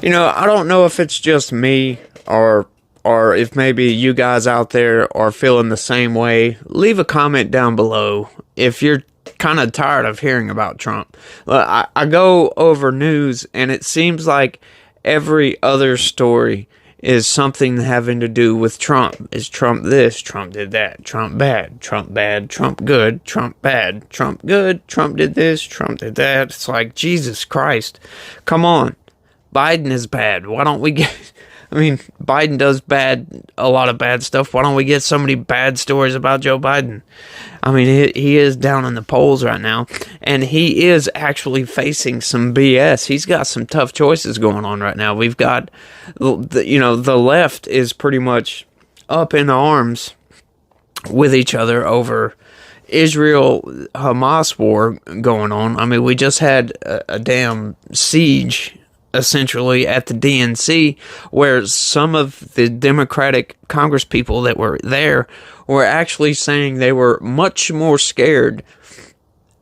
I don't know if it's just me or if maybe you guys out there are feeling the same way. Leave a comment down below if you're kind of tired of hearing about Trump. I go over news and it seems like every other story is something having to do with Trump. Is Trump this? Trump did that. Trump bad. Trump bad. Trump good. Trump bad. Trump good. Trump did this. Trump did that. It's like, Jesus Christ. Come on. Biden is bad. Why don't we get... Biden does a lot of bad stuff. Why don't we get so many bad stories about Joe Biden? He is down in the polls right now, and he is actually facing some BS. He's got some tough choices going on right now. We've got, the left is pretty much up in arms with each other over Israel-Hamas war going on. We just had a damn siege essentially at the DNC, where some of the Democratic Congress people that were there were actually saying they were much more scared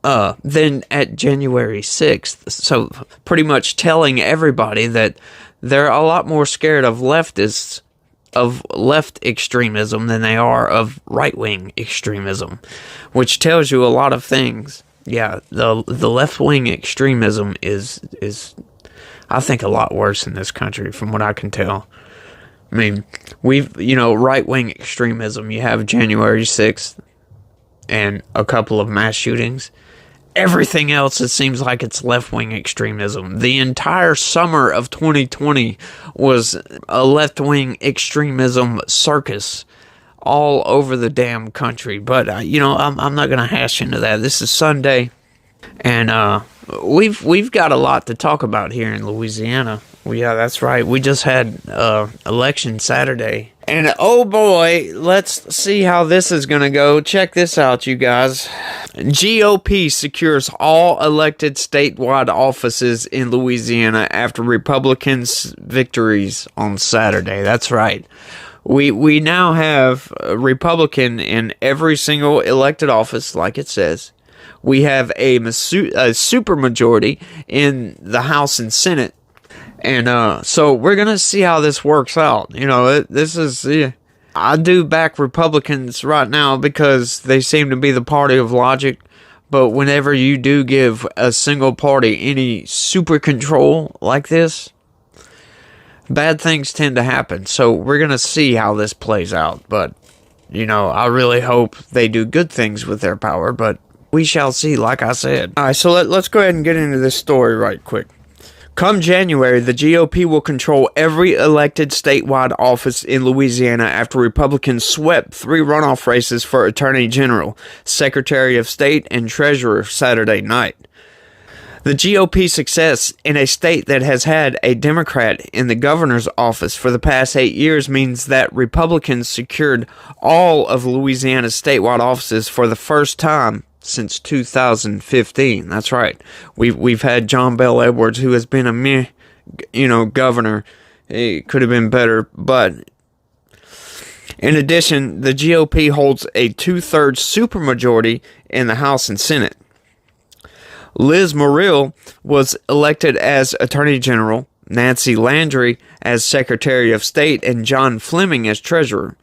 than at January 6th. So pretty much telling everybody that they're a lot more scared of leftists, of left extremism, than they are of right-wing extremism, which tells you a lot of things. Yeah, the left-wing extremism is I think a lot worse in this country, from what I can tell. Right-wing extremism, you have January 6th and a couple of mass shootings. Everything else, it seems like it's left-wing extremism. The entire summer of 2020 was a left-wing extremism circus all over the damn country. But, I'm not going to hash into that. This is Sunday, and we've got a lot to talk about here in Louisiana. Yeah, that's right. We just had election Saturday. And oh boy, let's see how this is going to go. Check this out, you guys. GOP secures all elected statewide offices in Louisiana after Republicans' victories on Saturday. That's right. We now have a Republican in every single elected office, like it says. We have a supermajority in the House and Senate. And so we're going to see how this works out. I do back Republicans right now because they seem to be the party of logic. But whenever you do give a single party any super control like this, bad things tend to happen. So we're going to see how this plays out. But, I really hope they do good things with their power. But we shall see, like I said. All right, so let's go ahead and get into this story right quick. Come January, the GOP will control every elected statewide office in Louisiana after Republicans swept 3 runoff races for Attorney General, Secretary of State, and Treasurer Saturday night. The GOP success in a state that has had a Democrat in the governor's office for the past 8 years means that Republicans secured all of Louisiana's statewide offices for the first time since 2015. That's right. We've had John Bel Edwards, who has been a governor. He could have been better, but in addition, the GOP holds a 2/3 supermajority in the House and Senate. Liz Muriel was elected as Attorney General, Nancy Landry as Secretary of State, and John Fleming as Treasurer.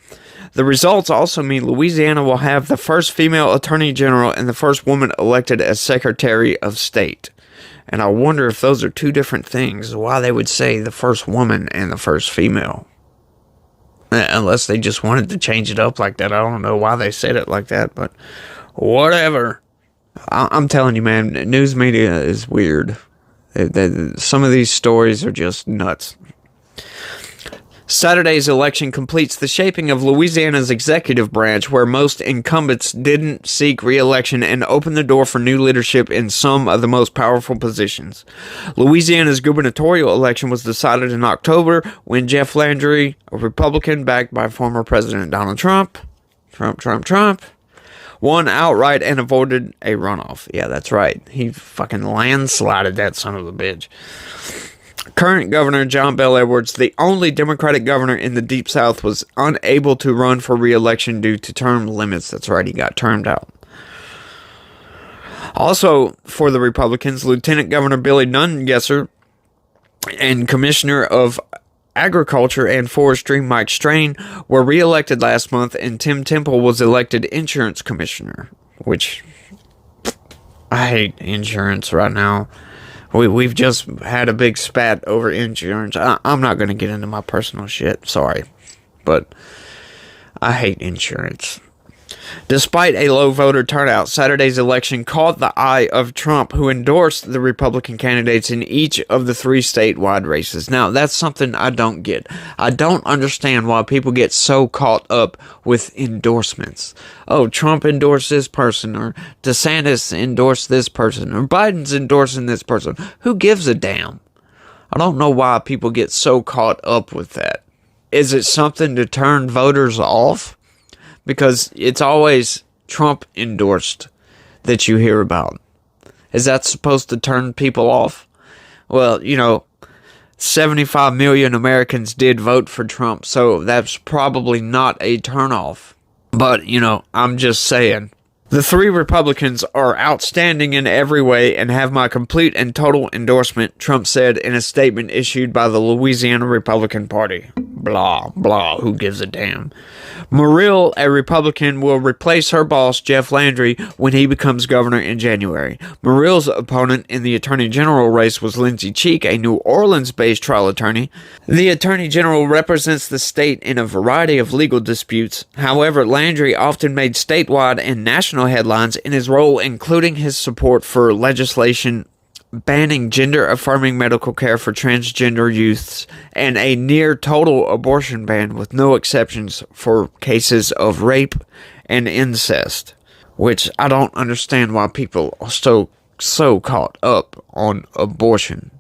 The results also mean Louisiana will have the first female Attorney General and the first woman elected as Secretary of State. And I wonder if those are two different things, why they would say the first woman and the first female. Unless they just wanted to change it up like that. I don't know why they said it like that, but whatever. I'm telling you, man, news media is weird. Some of these stories are just nuts. Saturday's election completes the shaping of Louisiana's executive branch, where most incumbents didn't seek re-election, and opened the door for new leadership in some of the most powerful positions. Louisiana's gubernatorial election was decided in October when Jeff Landry, a Republican backed by former President Donald Trump, won outright and avoided a runoff. Yeah, that's right. He fucking landslided that son of a bitch. Current Governor John Bel Edwards, the only Democratic governor in the Deep South, was unable to run for re-election due to term limits. That's right, he got termed out. Also, for the Republicans, Lieutenant Governor Billy Nungesser and Commissioner of Agriculture and Forestry Mike Strain were re-elected last month, and Tim Temple was elected Insurance Commissioner, which I hate insurance right now. We've just had a big spat over insurance. I'm not going to get into my personal shit, sorry, but I hate insurance. Despite a low voter turnout, Saturday's election caught the eye of Trump, who endorsed the Republican candidates in each of the 3 statewide races. Now, that's something I don't get. I don't understand why people get so caught up with endorsements. Oh, Trump endorsed this person, or DeSantis endorsed this person, or Biden's endorsing this person. Who gives a damn? I don't know why people get so caught up with that. Is it something to turn voters off? Because it's always Trump endorsed that you hear about. Is that supposed to turn people off? Well, 75 million Americans did vote for Trump, so that's probably not a turnoff. But, I'm just saying. The 3 Republicans are outstanding in every way and have my complete and total endorsement, Trump said in a statement issued by the Louisiana Republican Party. Blah, blah, who gives a damn? Muriel, a Republican, will replace her boss, Jeff Landry, when he becomes governor in January. Muriel's opponent in the Attorney General race was Lindsey Cheek, a New Orleans-based trial attorney. The Attorney General represents the state in a variety of legal disputes. However, Landry often made statewide and national headlines in his role, including his support for legislation banning gender-affirming medical care for transgender youths and a near-total abortion ban with no exceptions for cases of rape and incest, which I don't understand why people are so caught up on abortion.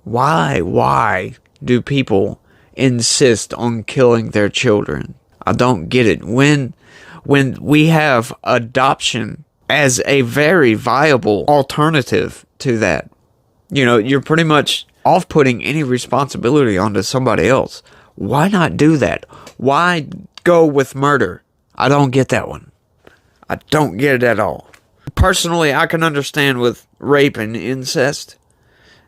Why do people insist on killing their children? I don't get it. When we have adoption as a very viable alternative to that, you're pretty much off-putting any responsibility onto somebody else. Why not do that? Why go with murder? I don't get that one. I don't get it at all. Personally, I can understand with rape and incest,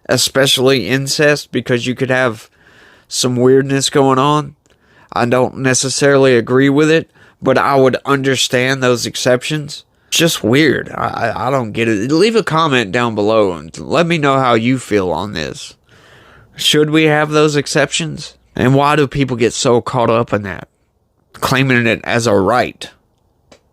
especially incest, because you could have some weirdness going on. I don't necessarily agree with it, but I would understand those exceptions. It's just weird. I don't get it. Leave a comment down below and let me know how you feel on this. Should we have those exceptions? And why do people get so caught up in that? Claiming it as a right.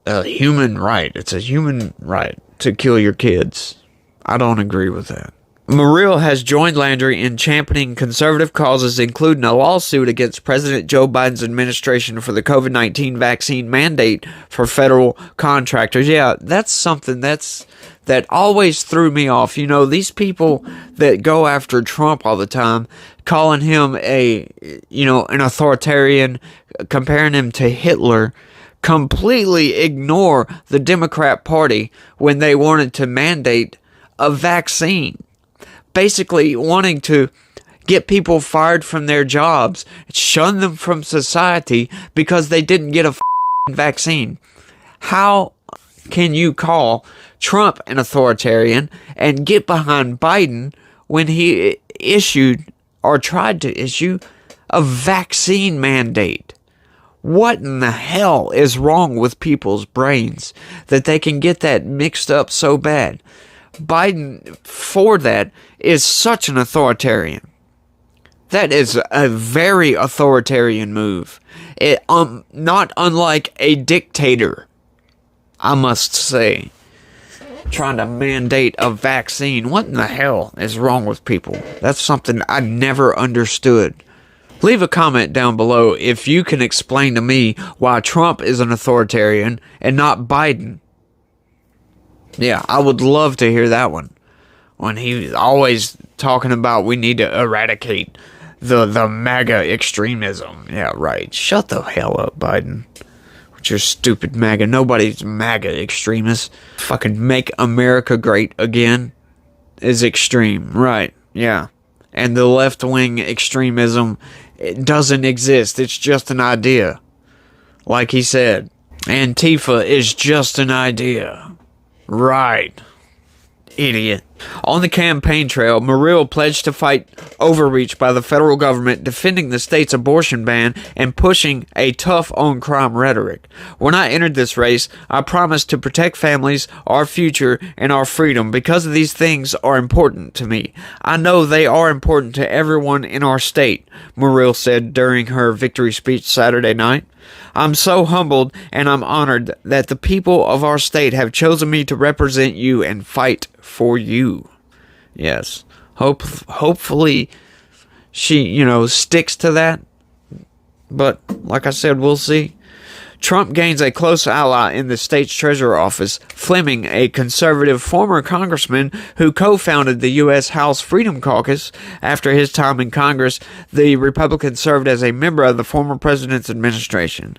A human right. It's a human right to kill your kids. I don't agree with that. Muriel has joined Landry in championing conservative causes, including a lawsuit against President Joe Biden's administration for the COVID-19 vaccine mandate for federal contractors. Yeah, that's something that always threw me off. These people that go after Trump all the time, calling him an authoritarian, comparing him to Hitler, completely ignore the Democrat Party when they wanted to mandate a vaccine. Basically wanting to get people fired from their jobs, shun them from society because they didn't get a vaccine. How can you call Trump an authoritarian and get behind Biden when he issued or tried to issue a vaccine mandate? What in the hell is wrong with people's brains that they can get that mixed up so bad? Biden, for that, is such an authoritarian. That is a very authoritarian move. Not unlike a dictator, I must say. Trying to mandate a vaccine. What in the hell is wrong with people? That's something I never understood. Leave a comment down below if you can explain to me why Trump is an authoritarian and not Biden. Yeah, I would love to hear that one. When he's always talking about we need to eradicate the MAGA extremism. Yeah, right. Shut the hell up, Biden. With your stupid MAGA. Nobody's MAGA extremist. Fucking make America great again is extreme. Right, yeah. And the left-wing extremism, it doesn't exist. It's just an idea. Like he said, Antifa is just an idea. Right. Idiot. On the campaign trail, Muriel pledged to fight overreach by the federal government, defending the state's abortion ban and pushing a tough-on-crime rhetoric. When I entered this race, I promised to protect families, our future, and our freedom because these things are important to me. I know they are important to everyone in our state, Muriel said during her victory speech Saturday night. I'm so humbled and I'm honored that the people of our state have chosen me to represent you and fight for you. Yes. Hopefully she, sticks to that. But like I said, we'll see. Trump gains a close ally in the state's treasurer office. Fleming, a conservative former congressman who co-founded the U.S. House Freedom Caucus after his time in Congress, the Republican served as a member of the former president's administration.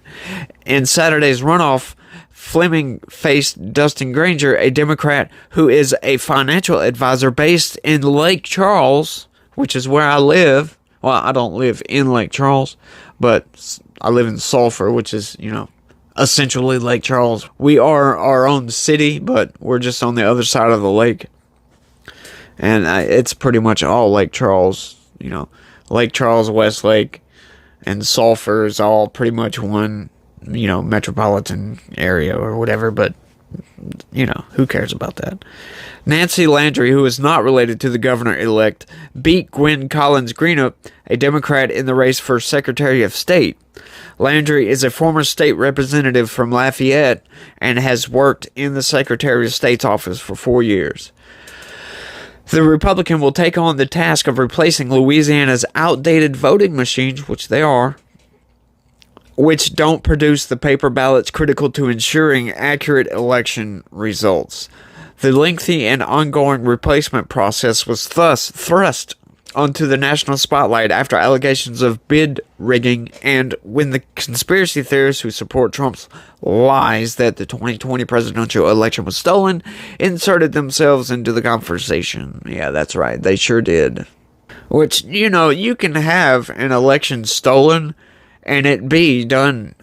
In Saturday's runoff, Fleming faced Dustin Granger, a Democrat who is a financial advisor based in Lake Charles, which is where I live. Well, I don't live in Lake Charles, but I live in Sulphur, which is, essentially Lake Charles. We are our own city, but we're just on the other side of the lake. And it's pretty much all Lake Charles, Lake Charles, Westlake, and Sulphur is all pretty much one, metropolitan area or whatever, but who cares about that? Nancy Landry, who is not related to the governor-elect, beat Gwen Collins Greenup, a Democrat in the race for Secretary of State. Landry is a former state representative from Lafayette and has worked in the Secretary of State's office for 4 years. The Republican will take on the task of replacing Louisiana's outdated voting machines, which they are, which don't produce the paper ballots critical to ensuring accurate election results. The lengthy and ongoing replacement process was thus thrust onto the national spotlight after allegations of bid rigging and when the conspiracy theorists who support Trump's lies that the 2020 presidential election was stolen inserted themselves into the conversation. Yeah, that's right. They sure did. Which, you can have an election stolen and it be done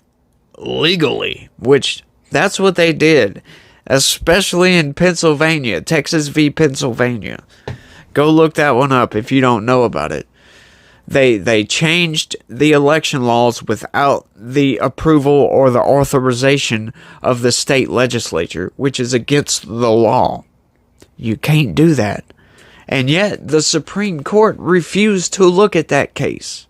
legally, which that's what they did, especially in Pennsylvania, Texas v. Pennsylvania. Go look that one up if you don't know about it. They changed the election laws without the approval or the authorization of the state legislature, which is against the law. You can't do that. And yet the Supreme Court refused to look at that case.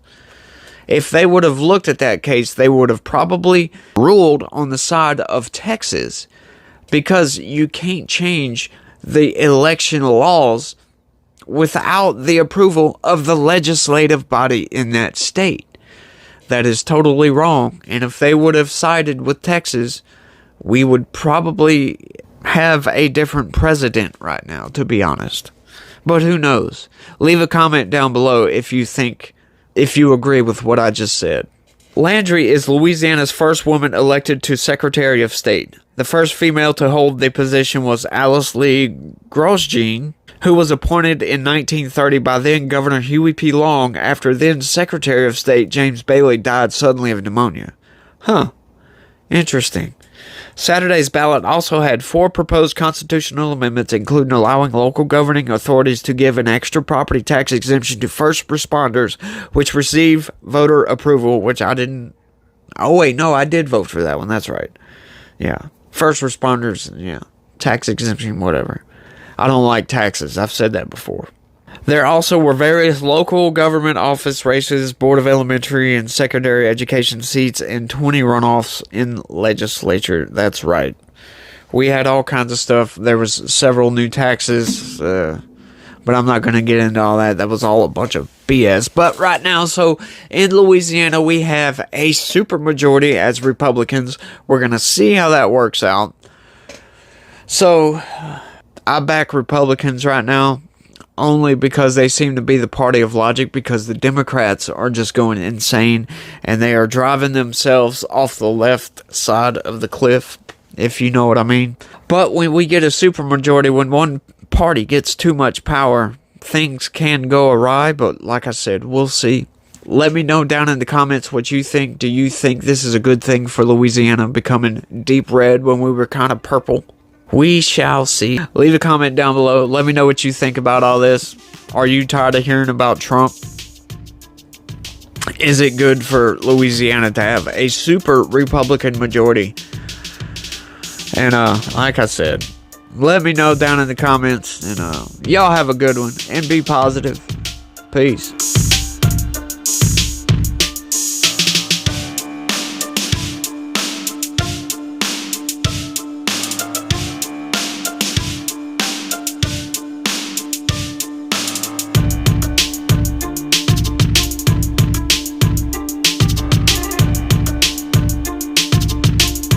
If they would have looked at that case, they would have probably ruled on the side of Texas, because you can't change the election laws without the approval of the legislative body in that state. That is totally wrong. And if they would have sided with Texas, we would probably have a different president right now, to be honest. But who knows? Leave a comment down below if you agree with what I just said. Landry is Louisiana's first woman elected to Secretary of State. The first female to hold the position was Alice Lee Grosjean, who was appointed in 1930 by then Governor Huey P. Long after then Secretary of State James Bailey died suddenly of pneumonia. Interesting. Saturday's ballot also had 4 proposed constitutional amendments, including allowing local governing authorities to give an extra property tax exemption to first responders, which receive voter approval, which I didn't... Oh, wait, no, I did vote for that one. That's right. Yeah. First responders, yeah. Tax exemption, whatever. I don't like taxes. I've said that before. There also were various local government office races, Board of Elementary and Secondary Education seats, and 20 runoffs in legislature. That's right. We had all kinds of stuff. There was several new taxes, but I'm not going to get into all that. That was all a bunch of BS. But right now, so in Louisiana, we have a supermajority as Republicans. We're going to see how that works out. So I back Republicans right now, only because they seem to be the party of logic, because the Democrats are just going insane and they are driving themselves off the left side of the cliff, if you know what I mean. But when we get a supermajority, when one party gets too much power, things can go awry, but like I said, we'll see. Let me know down in the comments what you think. Do you think this is a good thing for Louisiana becoming deep red when we were kind of purple? We shall see. Leave a comment down below. Let me know what you think about all this. Are you tired of hearing about Trump? Is it good for Louisiana to have a super Republican majority? And like I said, let me know down in the comments. And y'all have a good one. And be positive. Peace.